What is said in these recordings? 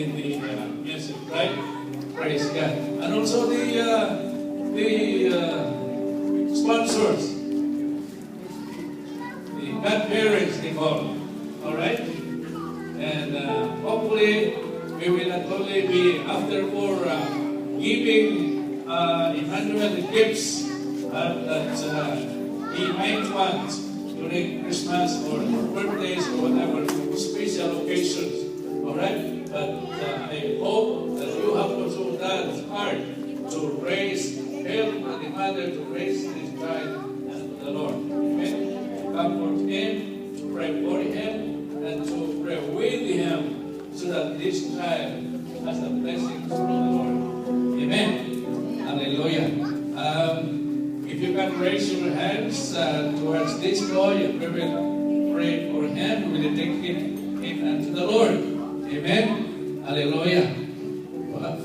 in the music, right? Praise God. And also the sponsors, the godparents, they call. All right? And hopefully, we will not only be after for giving Emmanuel the gifts that he might want during Christmas or birthdays or whatever special occasions. All right? But I hope that you have also that heart to raise, help the mother to raise this child unto the Lord. Amen? To comfort him, to pray for him, and to pray with him so that this child has the blessings from the Lord. Amen? Hallelujah. If you can raise your hands towards this boy, and we will pray for him, we will take him unto the Lord. Amen? Hallelujah.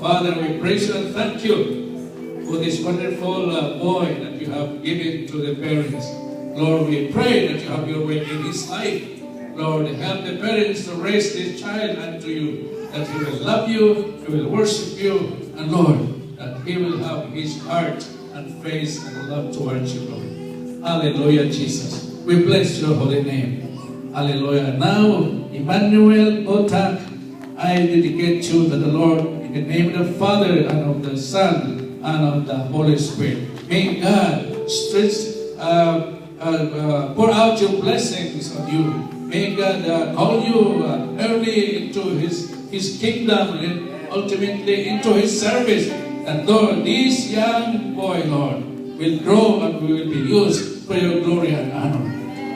Father, we praise you and thank you for this wonderful boy that you have given to the parents. Lord, we pray that you have your way in his life. Lord, help the parents to raise this child unto you, that he will love you, he will worship you, and Lord, that he will have his heart and face and love towards you, Lord. Hallelujah, Jesus. We bless your holy name. Hallelujah. Now, Emmanuel Otak, I dedicate you to the Lord in the name of the Father and of the Son and of the Holy Spirit. May God stretch, pour out your blessings on you. May God call you early into His kingdom and ultimately into His service. And Lord, this young boy, Lord, will grow and will be used for your glory and honor.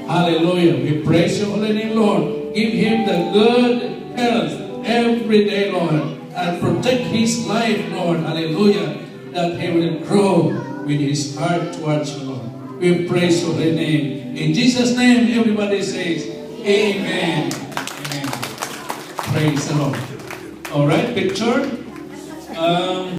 Hallelujah. We praise your holy name, Lord. Give him the good health every day, Lord, and protect his life, Lord. Hallelujah. That he will grow with his heart towards you, Lord. We praise your holy name. In Jesus' name, everybody says, Amen. Amen. Praise the Lord. All right, picture.